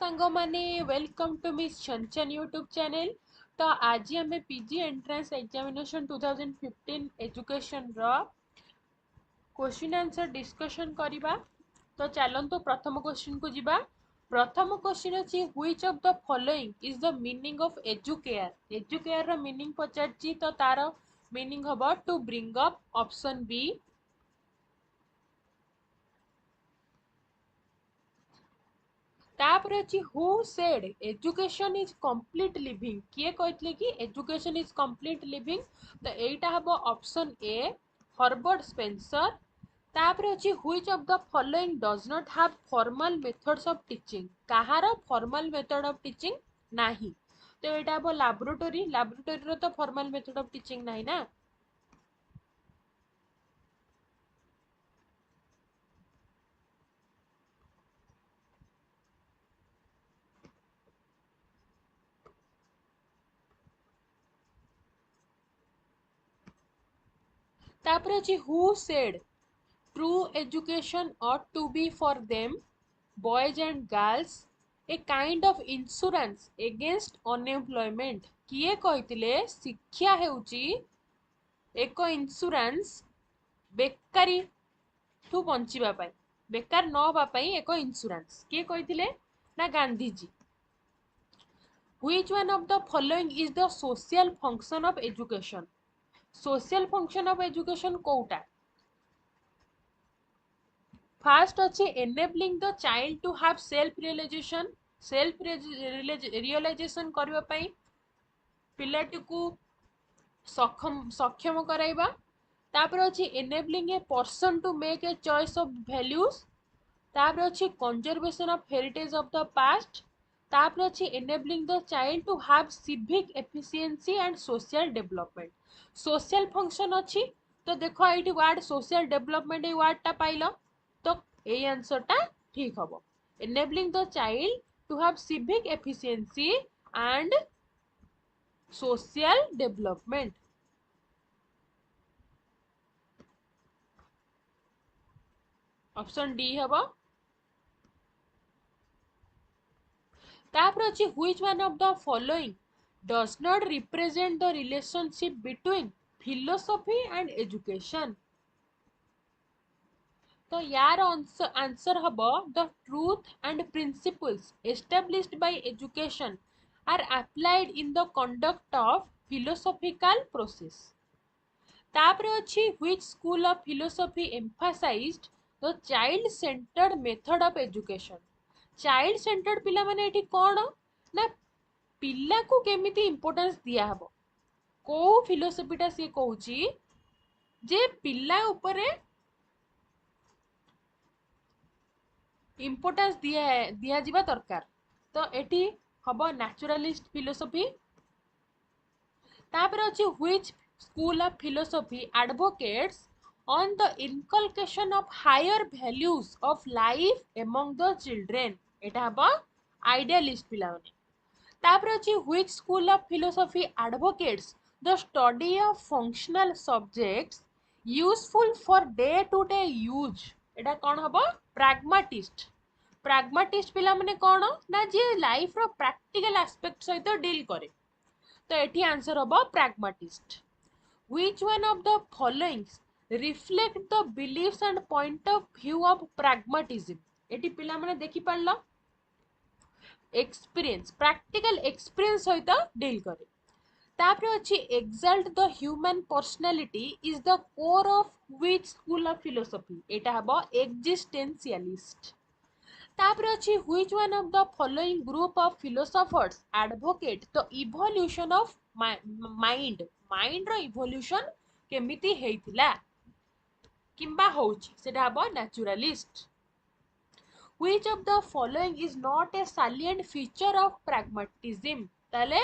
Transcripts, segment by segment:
सांग माने welcome to Miss Chhanchan YouTube channel. तो आज आम पीजी एंट्रेंस एग्जामिनेशन 2015 एजुकेशन रो क्वेश्चन आंसर डिस्कशन करबा। तो चलंतु प्रथम क्वेश्चन को जीवा। प्रथम क्वेश्चन अछि which of the following is the meaning of educare. Educare रो मीनिंग पचारछि तो तार मीनिंग हबो to bring up. Option B. तापर अछि who said education is complete living. किए कहतले कि एजुकेशन इज कंप्लीट लिविंग। तो एटा हबो ऑप्शन ए हर्बर्ट स्पेंसर। तापर अछि which of the following does not have formal methods of teaching. Kahar formal method of teaching नाही। तो एटा हबो लैबोरेटरी। लैबोरेटरी रो तो फॉर्मल मेथड ऑफ टीचिंग नाही ना। तापर अछि who said true education ought to be for them, boys and girls, a kind of insurance against unemployment। किए कहतिले शिक्षा हेउची एक इंश्योरेंस बेकारी ठू बंचिबा पाई, बेकार न होबा पाई एक इंश्योरेंस। किए कहतिले ना Gandhi ji. Which one of the following is the social function of education? social function of education कोउटा? First अच्छे enabling the child to have self realization। self realization करबा पई पिलाटी को सक्षम कराइबा। तापर अच्छे enabling a person to make a choice of values। तापर अच्छे conservation of heritage of the past। तापर अच्छे enabling the child to have civic efficiency and social development। social function अच्छी तो देखो eighty word social development a word टा pilo. तो A answer टा ठीक हबो। enabling the child to have civic efficiency and social development। Option D हबो। तापर अछि which one of the following does not represent the relationship between philosophy and education. तो यार आंसर हबो the truth and principles established by education are applied in the conduct of philosophical process. तापर अछि which school of philosophy emphasized the child centred method of education. Child centred पिला माने एठी कोन ना पिला को केमिति इंपोर्टेंस दिया हबो। को फिलोसफीटा से कहूची जे पिला ऊपरे इंपोर्टेंस दिया जिबा दरकार। तो एठी हबो नेचुरलिस्ट फिलोसफी। तापर अछि which school of philosophy advocates on the inculcation of higher values of life among the children। एटा हबो आइडियलिस्ट पिला माने। तापर अछि which school of philosophy advocates the study of functional subjects useful for day to day use. एटा कोन हबो pragmatist. Pragmatist पिला माने कोन ना जे लाइफ रो प्रैक्टिकल एस्पेक्ट सहित डील करे। तो एठी आंसर हबो pragmatist. Which one of the following reflect the beliefs and point of view of pragmatism. एठी पिला माने देखि पड़लो एक्सपीरियंस प्रैक्टिकल एक्सपीरियंस सहित डील करे। तापर अछि exalt the human personality is the core of which school of philosophy. एटा हबो एक्जिस्टेंशियलिस्ट। तापर अछि which one of the following group of philosophers advocate the evolution of mind. Mind रो evolution केमिति हेइतिला किंबा होउची सेटा हबो naturalist. Which of the following is not a salient feature of pragmatism? ताले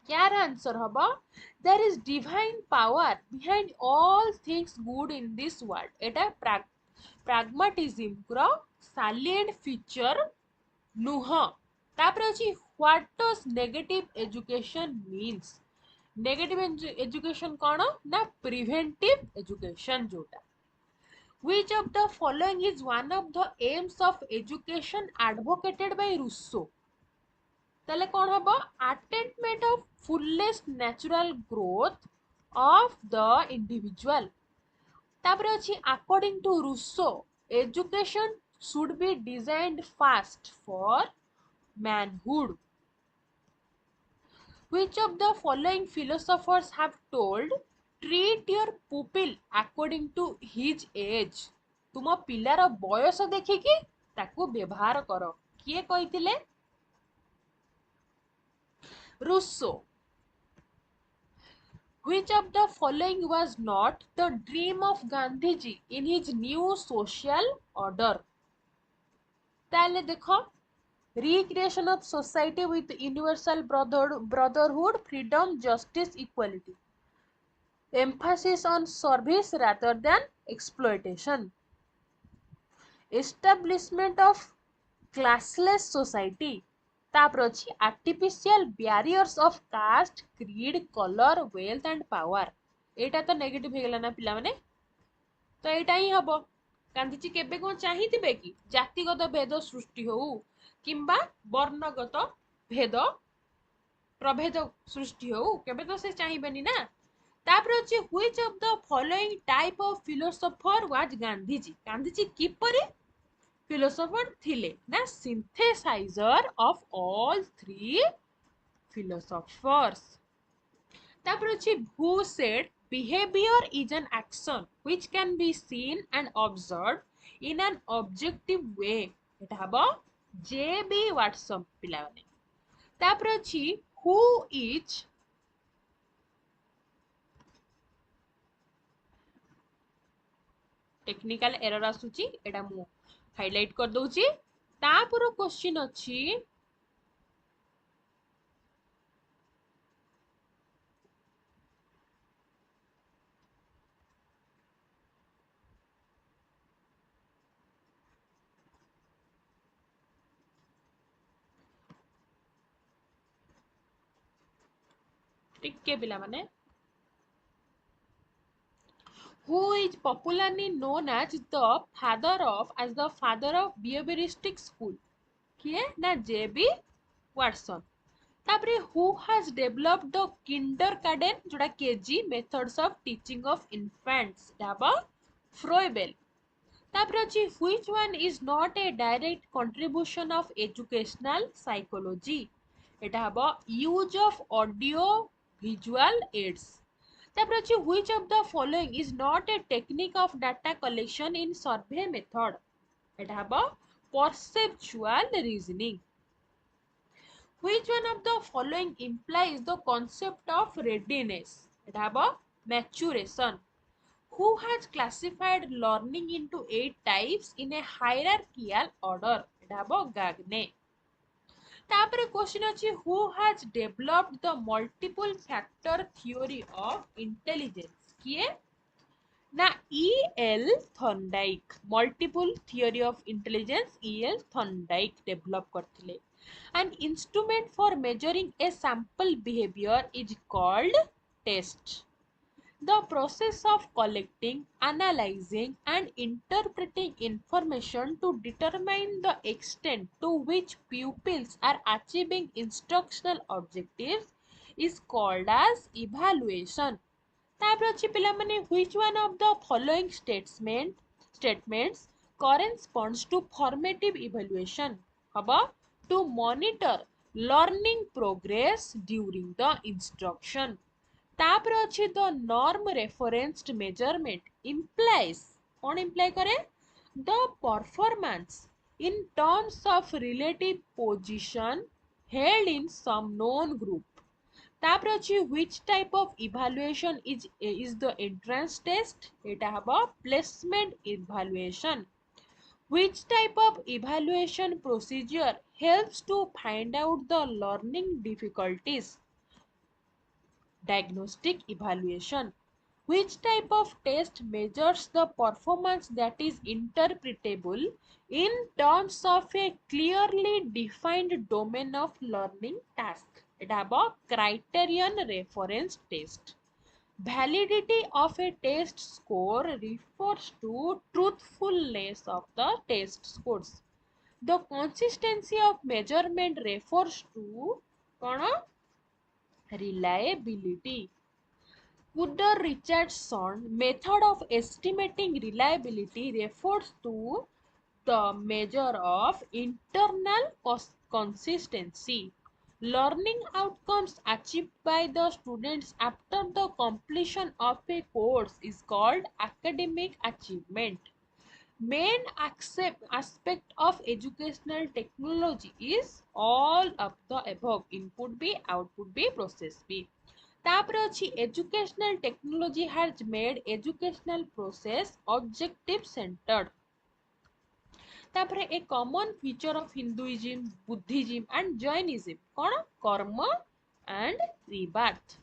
यार आंसर हबो there is divine power behind all things good in this world। Etah pragmatism row salient feature नुह। तापर अछि what does negative education means? negative education कोन ना preventive education जोटा। which of the following is one of the aims of education advocated by Rousseau? তাহলে কোন হবো attainment of fullest natural growth of the individual তারপরে ଅଛି according to Rousseau education should be designed first for manhood which of the following philosophers have told treat your pupil according to his age ତୁମ ପିଲାର ବୟସ ଦେଖିକି ତାକୁ ବ୍ୟବହାର କର କିଏ କହିଥିଲେ Rousseau which of the following was not the dream of Gandhiji in his new social order তাহলে দেখো recreation of society with universal brotherhood freedom justice equality emphasis on service rather than exploitation establishment of classless society ତାପରେ ଅଛି artificial barriers of caste creed color wealth and power ଏଇଟା ତ negative ହେଇଗଲା ନା ପିଲାମାନେ ତ ଏଇଟା ହିଁ ହବ ଗାନ୍ଧୀଜୀ କେବେ କଣ ଚାହିଁଥିବେ କି ଜାତିଗତ ଭେଦ ସୃଷ୍ଟି ହଉ କିମ୍ବା ବର୍ଣ୍ଣଗତ ଭେଦ ପ୍ରଭେଦ ସୃଷ୍ଟି ହଉ କେବେ ତ ସେ ଚାହିଁବେନି ନା ତାପରେ ଅଛି which of the following type of philosopher was Gandhiji Gandhiji କିପରି philosopher ଥିଲେ ନା synthesizer of all three philosophers ତାପରେ ଅଛି who said behavior is an action which can be seen and observed in an objective way এটা হবো J.B. Watson ପିଲାମାନେ ତାପରେ ଅଛି who is टेक्निकल एरर आसुची एटा मु हाइलाइट कर दउची तापर क्वेश्चन अछि टिके पिला माने who is popularly known as the father of behavioristic school किए ना J.B. Watson तापरे who has developed the kindergarten जोड़ा KG methods of teaching of infants dhaba Froebel तापरे अछि which one is not a direct contribution of educational psychology एटा हबो use of audio visual aids तापरे अछि which of the following is not a technique of data collection in survey method एटा हबो perceptual reasoning which one of the following implies the concept of readiness एटा हबो maturation who has classified learning into 8 types in a hierarchical order एटा हबो Gagne तापरे question अछि who has developed the multiple factor theory of intelligence किए ना E.L. Thorndike multiple theory of intelligence E.L. Thorndike develop करथिले an instrument for measuring a sample behavior is called test the process of collecting, analyzing, and interpreting information to determine the extent to which pupils are achieving instructional objectives is called as evaluation. ତାପରେ ଅଛି ପିଲାମାନେ which one of the following statements corresponds to formative evaluation ହବ to monitor learning progress during the instruction तापर अछि the norm referenced measurement implies कौन imply करे the performance in terms of relative position held in some known group तापर अछि which type of evaluation is the entrance test एटा हबो placement evaluation which type of evaluation procedure helps to find out the learning difficulties diagnostic evaluation which type of test measures the performance that is interpretable in terms of a clearly defined domain of learning task এটা হবো criterion reference test Validity of a test score refers to truthfulness of the test scores. The consistency of measurement refers to कौन reliability. Kudder-Richardson method of estimating reliability refers to the measure of internal consistency. Learning outcomes achieved by the students after the completion of a course is called academic achievement. Main aspect of educational technology is all of the above. Input B, output B, process B. तापर अछि educational technology has made educational process objective centered. तापर a common feature of Hinduism, Buddhism and Jainism कौन कर्म and rebirth.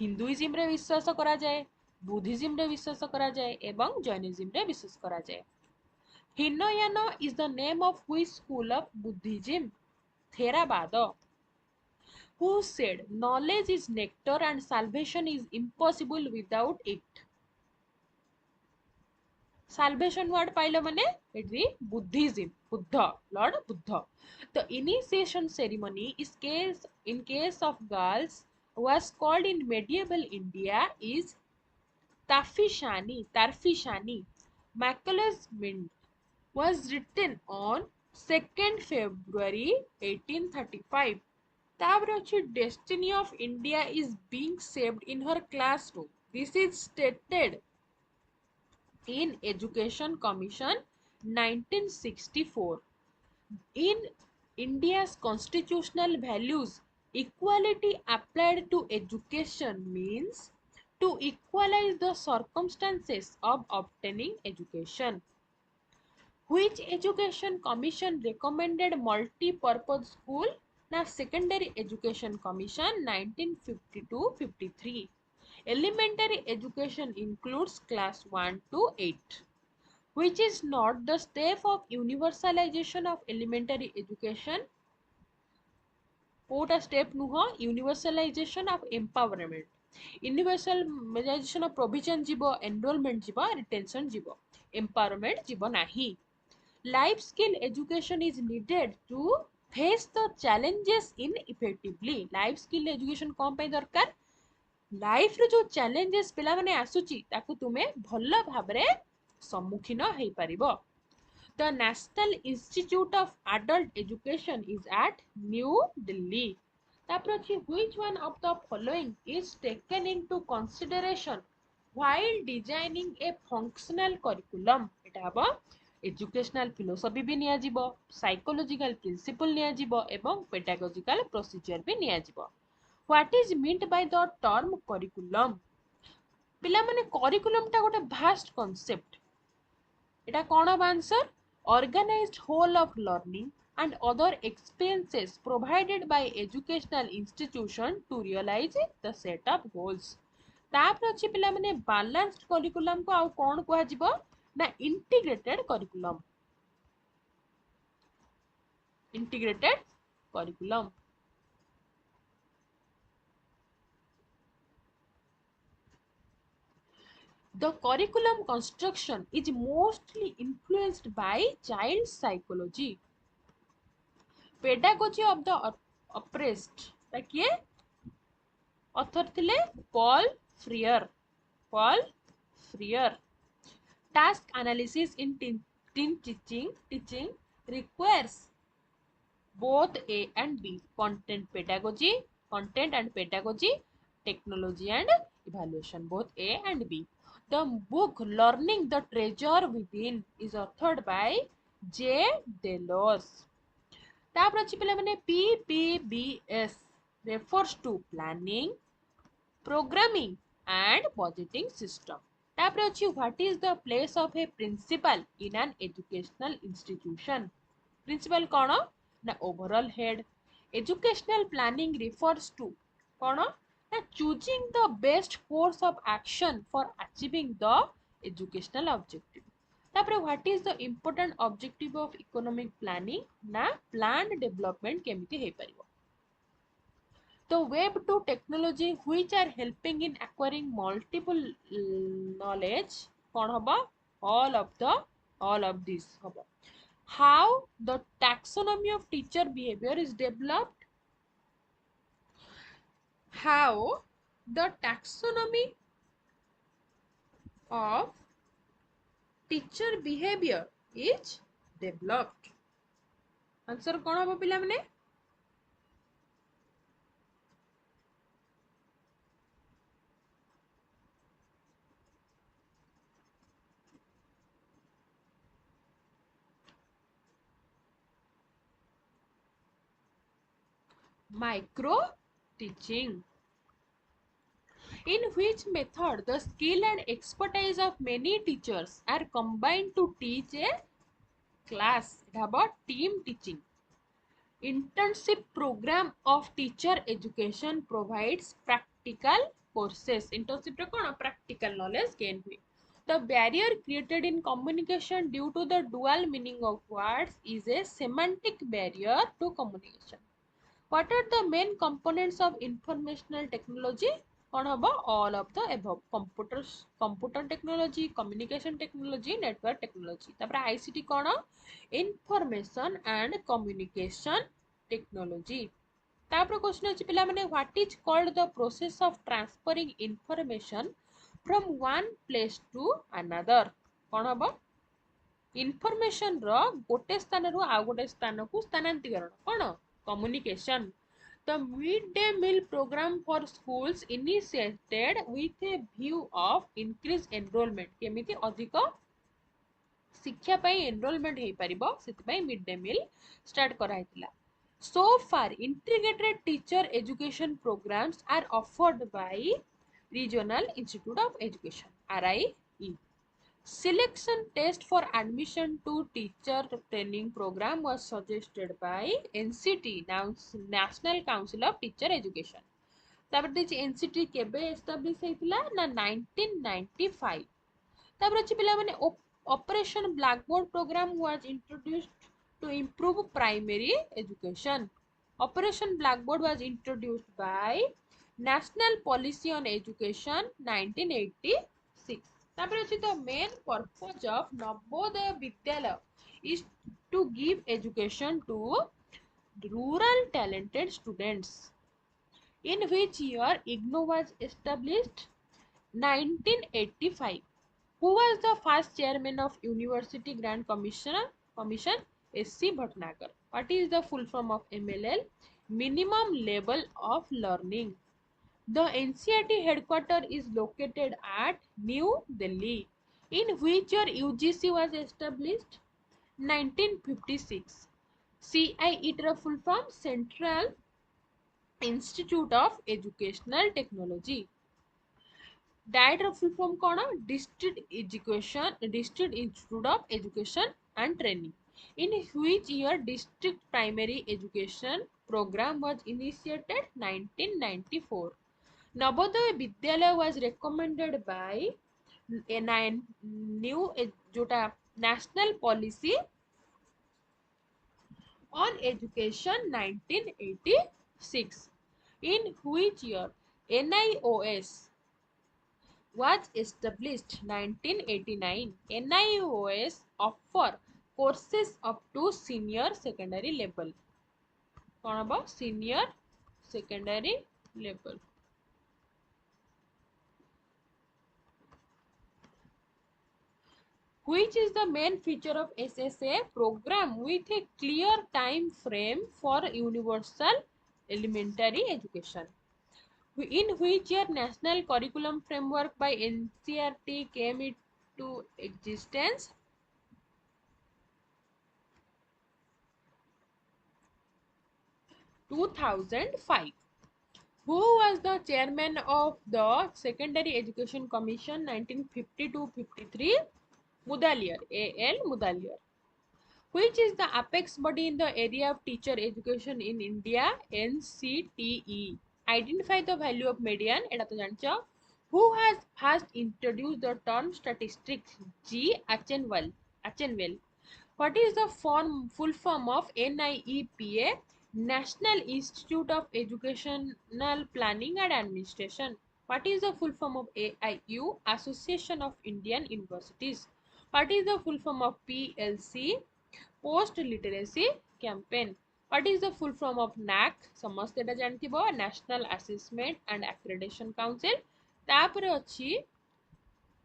Hinduism रे विश्वास करा जाए, Buddhism रे विश्वास करा जाए एवं जैनिज्म रे विश्वास करा जाए. Hinayana is the name of which school of Buddhism? Theravada. Who said knowledge is nectar and salvation is impossible without it? Salvation word pailo mane it is Buddhism. Buddha, Lord Buddha. The initiation ceremony is in case of girls was called in medieval India is Tarfishani. Macula's Mint was written on 2nd February 1835. Tabrachi destiny of India is being saved in her classroom. This is stated in Education Commission 1964. In India's constitutional values, equality applied to education means to equalize the circumstances of obtaining education. Which Education Commission recommended multi-purpose school? Now, Secondary Education Commission 1952-53. Elementary education includes class 1 to 8. Which is not the step of universalization of elementary education? कोटा step नुह universalisation of empowerment. Universalisation of provision जीव, enrolment जीव, retention जीव, empowerment जीव नाही. Life skill education is needed to face the challenges in effectively. Life skill education कौन पे दरकार? लाइफ रे जो challenges पिला माने आसुची ताकू तुमे भल्ला भाबरे सम्मुखीन हेई परिबो. The National Institute of Adult Education is at New Delhi. तापर अछि which one of the following is taken into consideration while designing a functional curriculum? एटा हबो एजुकेशनल फिलोसफी भी निया जिवो, साइकोलॉजिकल प्रिंसिपल निया जिवो एवं पेडागोजिकल प्रोसीजर भी निया जिवो. What is meant by the term curriculum? पिला माने curriculum टा गोटे vast concept. एटा कोन अब answer? Organized whole of learning and other expenses provided by educational institution to realize the set of goals. तापर अछि पिला माने balanced curriculum को आउ कोन कुआ जिवो ना integrated curriculum. Integrated curriculum. The curriculum construction is mostly influenced by child psychology. Pedagogy of the oppressed. किए author थिले Paul Freer. Paul Freer. Task analysis in teen teaching requires both A and B. Content and pedagogy, technology and evaluation, both A and B. The book Learning the Treasure Within is authored by J. Delos. तापर अछि पिला माने PPBS refers to planning, programming and budgeting system. तापर अछि what is the place of a principal in an educational institution? Principal कोन ना overall head. Educational planning refers to कोन ना choosing the best course of action for achieving the educational objective. तापर what is the important objective of economic planning? ना planned development केमिति हे परिबो. The web to technology which are helping in acquiring multiple knowledge कौन हबा all of this हबा. How the taxonomy of teacher behavior is developed? How the taxonomy of teacher behavior is developed? Answer कौन हबा पिला माने? Micro teaching. In which method the skill and expertise of many teachers are combined to teach a class? It about team teaching. Internship program of teacher education provides practical courses. Internship रे कौन practical knowledge gain हुए. The barrier created in communication due to the dual meaning of words is a semantic barrier to communication. What are the main components of informational technology? कौन हबा all of the above. Computer technology, communication technology, network technology. तापर ICT कौन information and communication technology. तापर question अछि पिला माने what is called the process of transferring information from one place to another? कौन हबा information रो गोटे स्थान रु आ गोटे स्थान को स्थानांतरण कौन communication. The midday meal program for schools initiated with a view of increased enrollment. केमिति अधिक शिक्षा पाई एनरोलमेंट हे परिबो सेति मिड डे मील स्टार्ट करा हितला. So far integrated teacher education programs are offered by Regional Institute of Education RIE. Selection test for admission to teacher training program was suggested by NCT, National Council of Teacher Education. तापर देखिए NCT केबे establish हेतिला ना 1995. तापर अछि पिला माने operation blackboard programme was introduced to improve primary education. Operation Blackboard was introduced by National Policy on Education 1986. तापर अछि the main purpose of Navodaya Vidyalaya is to give education to rural talented students. In which year IGNOU was established? 1985. Who was the first chairman of University Grant Commission? S.C. Bhatnagar. What is the full form of MLL? Minimum level of learning. The NCERT headquarters is located at New Delhi. In which year UGC was established? 1956. CIET full form Central Institute of Educational Technology. DIET full form कौन District Institute of Education and Training. In which year district primary education program was initiated? 1994. Navodaya Vidyalaya was recommended by new जोटा National Policy on Education 1986. In which year NIOS was established? 1989. NIOS offer courses up to senior secondary level. कौन about senior secondary level. Which is the main feature of SSA program with a clear time frame for universal elementary education? In which year National Curriculum Framework by NCERT came into existence? 2005. Who was the chairman of the Secondary Education Commission 1952-53? Mudaliar, A.L. Mudaliar. Which is the apex body in the area of teacher education in India? NCTE. Identify the value of median. एटा तो जानचो. Who has first introduced the term statistics? G. Achenwell. What is the full form of NIEPA? National Institute of Educational Planning and Administration. What is the full form of AIU? Association of Indian Universities. What is the full form of PLC? Post Literacy Campaign. What is the full form of NAC? ସମସ୍ତେ ଏଟା ଜାଣିଥିବ National Assessment and Accreditation Council. ତାପରେ ଅଛି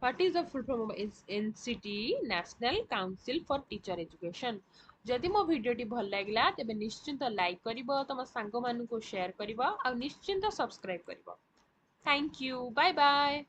what is the full form of NCT National Council for Teacher Education. जदि मो भिडियोटी भल लागिला तेबे निश्चिंत लाइक करिवो तम सांग मानकु शेयर करिवो आ निश्चिंत सब्सक्राइब करिवो. Thank you. Bye bye.